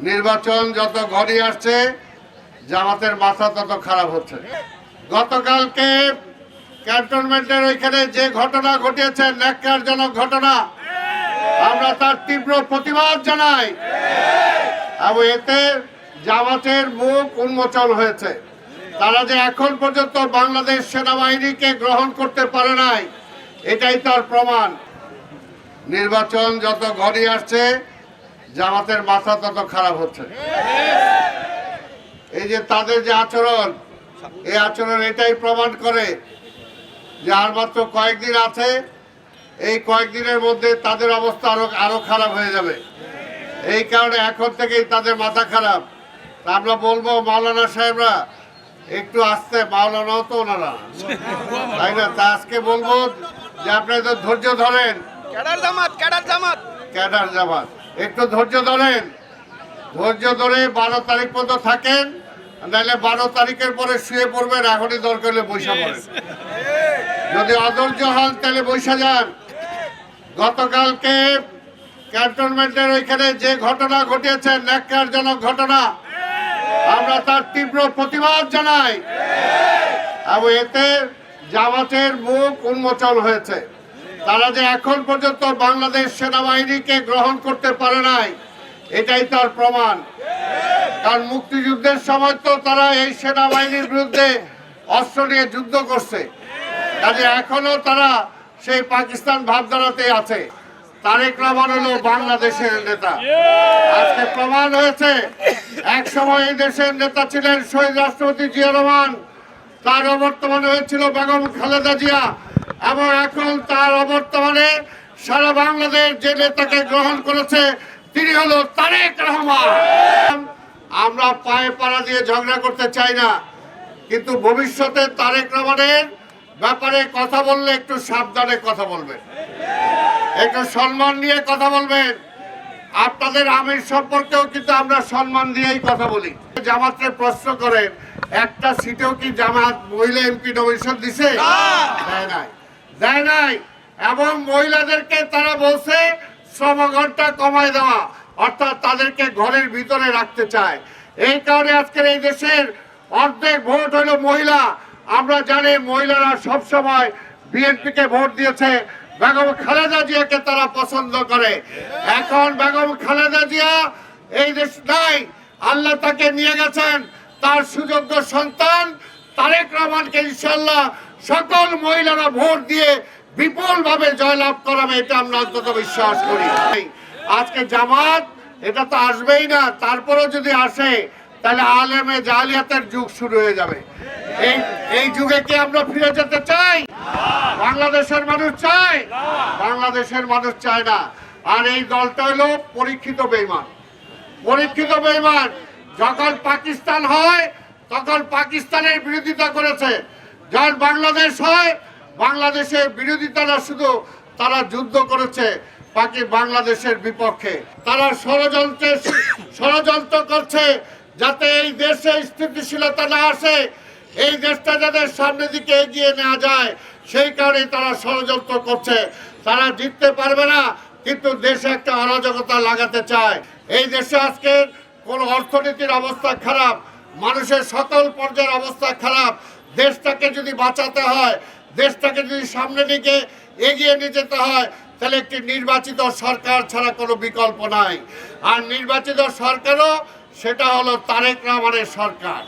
নির্বাচন যত ঘনিয়ে আসছে জামাতের মাথা তত খারাপ হচ্ছে। গতকালকে ক্যান্টনমেন্টের ওইখানে যে ঘটনা ঘটিয়েছে, ন্যাক্কারজনক ঘটনা, আমরা তার তীব্র প্রতিবাদ জানাই এবং এতে জামাতের মুখ উন্মোচন হয়েছে। তারা যে এখন পর্যন্ত বাংলাদেশ সেনাবাহিনীকে গ্রহণ করতে পারে নাই, এটাই তার প্রমাণ। নির্বাচন যত ঘনিয়ে আসছে জামাতের মাথা তত খারাপ হচ্ছে। এই যে তাদের যে আচরণ, এই আচরণ এটাই প্রমাণ করে যে আর মাত্র কয়েকদিন আছে, এই কয়েকদিনের মধ্যে তাদের অবস্থা আরো খারাপ হয়ে যাবে। এই কারণে এখন থেকেই তাদের মাথা খারাপ। আমরা বলবো মাওলানা সাহেবরা একটু আসতে, মাওলানাও তো ওনারা, তাই না? তা আজকে বলবো যে আপনারা ধৈর্য ধরেন, ক্যাডার জামাত একটু ধৈর্য ধরেন, ধৈর্য ধরে 12 তারিখ পর্যন্ত থাকেন, নাহলে 12 তারিখের পরে শুয়ে পড়বেন। এখনই দরকার হলে বৈশা পড়েন, যদি অধৈর্য হন তাহলে বৈশা যান। গতকালকে ক্যান্টনমেন্টের ওইখানে যে ঘটনা ঘটিয়েছে, ন্যাক্কারজনক ঘটনা, আমরা তার তীব্র প্রতিবাদ জানাই এবং এতে জামাতের মুখ উন্মোচন হয়েছে। তারা যে এখন পর্যন্ত বাংলাদেশ সেনাবাহিনীকে গ্রহণ করতে পারে নাই, এটাই তার প্রমাণ। কারণ মুক্তিযুদ্ধের সময় তো তারা এই সেনাবাহিনীর বিরুদ্ধে অস্ত্র নিয়ে যুদ্ধ করছে, কাজে এখনো তারা সেই পাকিস্তান ভাবধারাতে আছে। তারেক রহমান হলো বাংলাদেশের নেতা। আজকে প্রমাণ হয়েছে, এক সময় এই দেশের নেতা ছিলেন শহীদ রাষ্ট্রপতি জিয়া রহমান, তার অবর্তমানে হয়েছিল বেগম খালেদা জিয়া, এবং এখন তার অবর্তমানে সারা বাংলাদেশ যে নেতাকে গ্রহণ করেছে তিনি হলো তারেক রহমান। আমরা পায়ে পাড়া দিয়ে ঝগড়া করতে চাই না, কিন্তু ভবিষ্যতে তারেক রহমানের ব্যাপারে কথা বললে একটু সাবধানে কথা বলবেন, একটু সম্মান নিয়ে কথা বলবেন। আপনাদের আমির সম্পর্কেও কিন্তু আমরা সম্মান দিয়েই কথা বলি। জামাতকে প্রশ্ন করেন, একটা সিটেও কি জামাত মহিলা এমপি নমিনেশন দিছে? দেয় নাই। এবং মহিলাদেরকে তারা বলছে শ্রম ঘন্টা কমায় দেওয়া, অর্থাৎ তাদেরকে ঘরের ভিতরে রাখতে চায়। এই কারণে আজকের এই দেশের অর্ধেক ভোট হলো মহিলা। আমরা জানি মহিলারা সবসময় বিএনপিকে ভোট দিয়েছে, বেগম খালেদা জিয়াকে তারা পছন্দ করে। এখন বেগম খালেদা জিয়া এই দেশ নাই, আল্লাহ তাকে নিয়ে গেছেন। তার সুযোগ্য সন্তান তারেক রহমানকে ইনশাআল্লাহ সকল মহিলারা ভোট দিয়ে বিপুল ভাবে জয়লাভ করাবে, এটা আমরা অন্তত বিশ্বাস করি। আজকে জামাত এটা তো আসবেই না, তারপরেও যদি আসে তাহলে আলেমে জালিয়াতের যুগ শুরু হয়ে যাবে। এই যুগে কি আমরা ফিরে যেতে চাই? বাংলাদেশের মানুষ চায়? বাংলাদেশের মানুষ চায় না। আর এই দলটা হলো পরীক্ষিত বেঈমান, পরীক্ষিত বেঈমান। যখন পাকিস্তান হয় তখন পাকিস্তানের বিরোধিতা করেছে, যখন বাংলাদেশ হয় বাংলাদেশের বিরোধিতারা শুধু তারা যুদ্ধ করেছে বাংলাদেশের বিপক্ষে। তারা ষড়যন্ত্র করছে যাতে এই দেশে স্থিতিশীলতা না আসে, এই দেশটা যাদের সামনের দিকে এগিয়ে নেওয়া যায়, সেই কারণে তারা ষড়যন্ত্র করছে। তারা জিততে পারবে না, কিন্তু দেশে একটা অরাজকতা লাগাতে চায়। এই দেশে আজকে কোন অর্থনীতির অবস্থা খারাপ, মানুষের সকল পর্যায়ের অবস্থা খারাপ। দেশটাকে যদি বাঁচাতে হয়, দেশটাকে যদি সামনের দিকে এগিয়ে নিয়ে যেতে হয়, তাহলে একটি নির্বাচিত সরকার ছাড়া কোনো বিকল্প নাই। আর নির্বাচিত সরকারও সেটা হলো তারেক রহমানের সরকার।